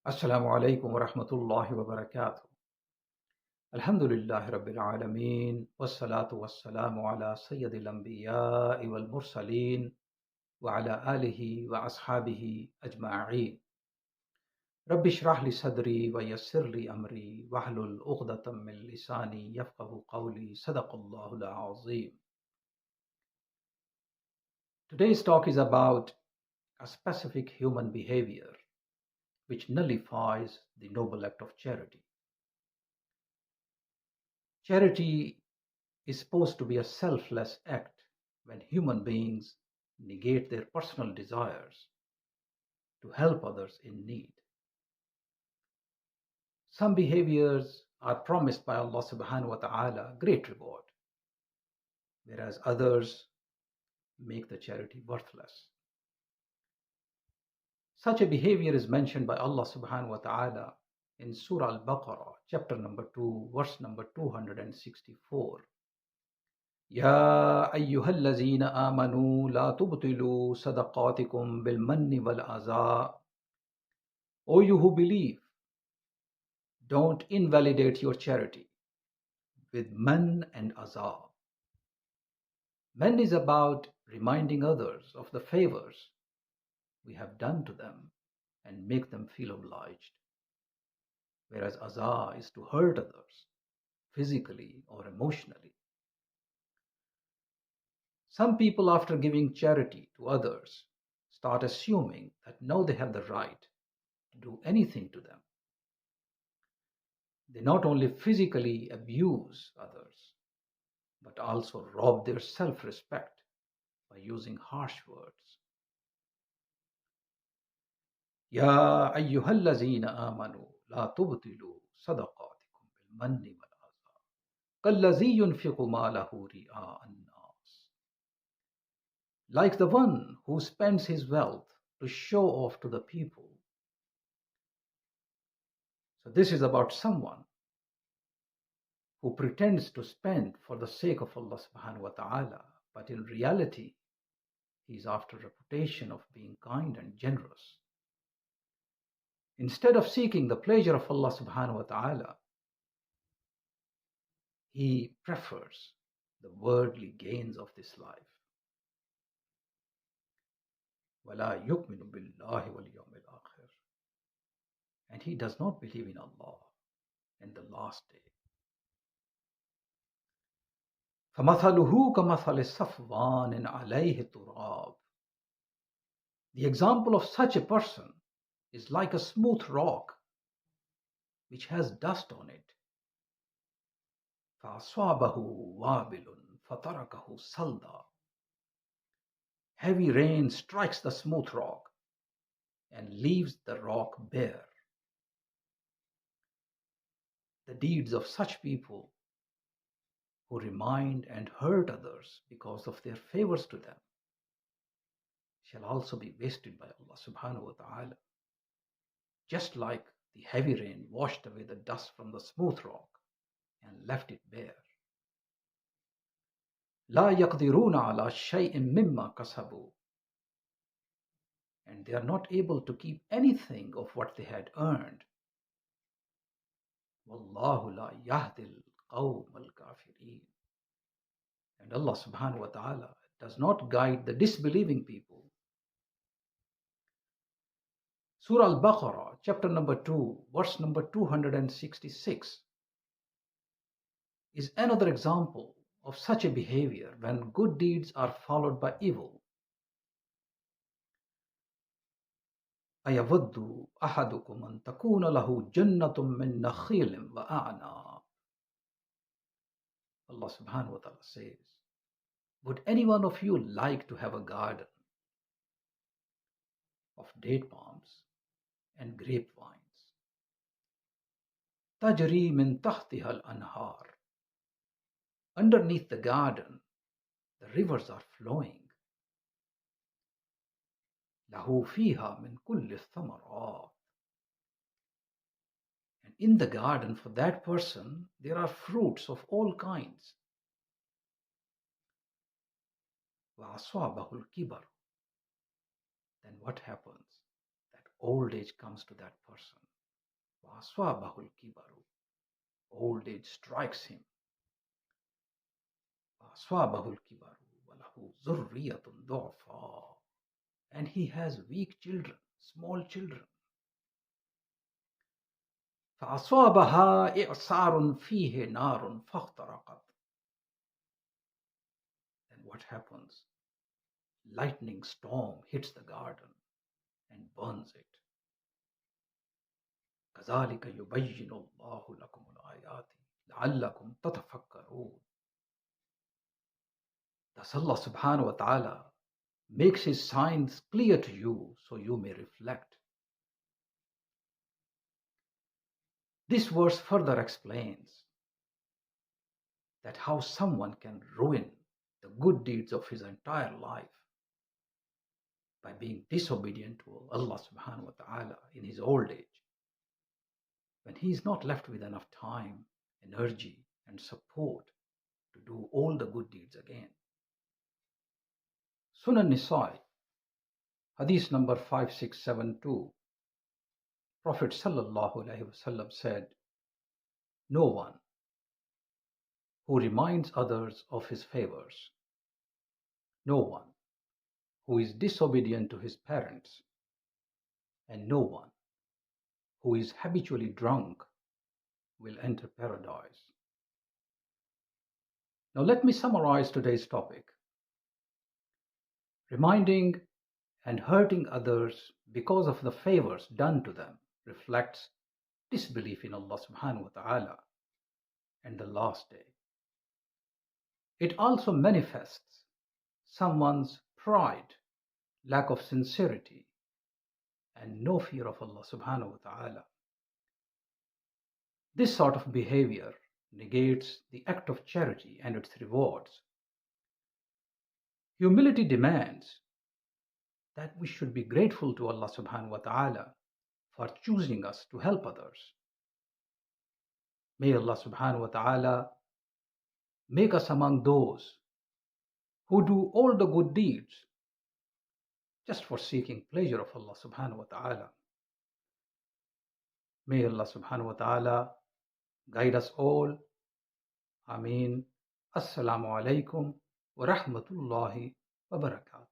Assalamu alaikum wa rahmatullahi wa barakatuh. Alhamdulillahi Rabbil Alameen. Wassalatu wassalamu ala Sayyidil Anbiya'i wal Mursaleen wa ala alihi wa ashabihi ajma'een. Rabbi shrah li sadri wa yassir li amri wahlul uqdatam min lisani yafqahu qawli. Sadaqallahu al-azim. Today's talk is about a specific human behavior which nullifies the noble act of charity. Charity is supposed to be a selfless act when human beings negate their personal desires to help others in need. Some behaviors are promised by Allah subhanahu wa ta'ala great reward, whereas others make the charity worthless. Such a behavior is mentioned by Allah subhanahu wa ta'ala in Surah Al-Baqarah, chapter number 2, verse number 264. يا أيها الذين آمنوا لا تبطلوا صدقاتكم بالمن والأذى. O you who believe, don't invalidate your charity with man and azar. Man is about reminding others of the favors we have done to them and make them feel obliged, whereas azar is to hurt others physically or emotionally. Some people, after giving charity to others, start assuming that now they have the right to do anything to them. They not only physically abuse others, but also rob their self-respect by using harsh words. يا أيها الذين آمنوا لا تبطلوا صدقاتكم بالمن والأذى كالذي ينفق ماله رئاء الناس. Like the one who spends his wealth to show off to the people. So this is about someone who pretends to spend for the sake of Allah subhanahu wa ta'ala, but in reality, he is after reputation of being kind and generous. Instead of seeking the pleasure of Allah subhanahu wa ta'ala, he prefers the worldly gains of this life. وَلَا يُؤْمِنُ بِاللَّهِ وَالْيَوْمِ الْآخِرِ. And he does not believe in Allah and the last day. فَمَثَلُهُ كَمَثَلِ صَفْوَانٍ عَلَيْهِ تُرَابٌ. The example of such a person is like a smooth rock which has dust on it. فَأَصَابَهُ وَابِلٌ فَتَرَكَهُ صَلْدًا. Heavy rain strikes the smooth rock and leaves the rock bare. The deeds of such people who remind and hurt others because of their favors to them shall also be wasted by Allah subhanahu wa ta'ala, just like the heavy rain washed away the dust from the smooth rock and left it bare. لا يقدرون على شيء مما كسبوا. And they are not able to keep anything of what they had earned. والله لا يهدي القوم الكافرين. And Allah subhanahu wa ta'ala does not guide the disbelieving people. Surah Al-Baqarah, chapter number 2, verse number 266 is another example of such a behavior when good deeds are followed by evil. أَيَوَدُّ أَحَدُكُمْ أَن تَكُونَ لَهُ جَنَّةٌ مِّن نَخِيلٍ وَأَعْنَابٍ. Allah subhanahu wa ta'ala says, would any one of you like to have a garden of date palms and grapevines? تَجْرِي مِن تَحْتِهَا الْأَنْهَارُ. Underneath the garden, the rivers are flowing. لَهُ فِيهَا مِن كُلِّ الثَّمَرَاتِ. And in the garden for that person, there are fruits of all kinds. وَأَصَابَهُ الْكِبَرُ. Then what happens? That old age comes to that person. فَأَصَابَهُ الْكِبَرُ. Old age strikes him. فَأَصَابَهُ الْكِبَرُ وَلَهُ ذُرِّيَّةٌ ضُعَفَاءُ. And he has weak children, small children. فَأَصَابَهَا إِعْصَارٌ فِيهِ نَارٌ فَاخْتَرَقَتْ. Then what happens? Lightning storm hits the garden and burns it. كَذَلِكَ يُبَيِّنُ اللَّهُ لَكُمُ الْآيَاتِ لَعَلَّكُمْ تَتَفَكَّرُونَ. Thus Allah subhanahu wa ta'ala makes his signs clear to you so you may reflect. This verse further explains that how someone can ruin the good deeds of his entire life by being disobedient to Allah subhanahu wa ta'ala in his old age, when he is not left with enough time, energy, and support to do all the good deeds again. Sunan Nisa'i, Hadith number 5672, Prophet sallallahu alaihi wasallam said, "No one who reminds others of his favors, no one who is disobedient to his parents, and no one who is habitually drunk will enter paradise." Now let me summarize today's topic. Reminding and hurting others because of the favors done to them reflects disbelief in Allah subhanahu wa ta'ala and the last day. It also manifests someone's pride, lack of sincerity, and no fear of Allah subhanahu wa ta'ala. This sort of behavior negates the act of charity and its rewards. Humility demands that we should be grateful to Allah subhanahu wa ta'ala for choosing us to help others. May Allah subhanahu wa ta'ala make us among those who do all the good deeds just for seeking pleasure of Allah subhanahu wa ta'ala. May Allah subhanahu wa ta'ala guide us all. Ameen. Assalamu alaikum wa rahmatullahi wa barakatuh.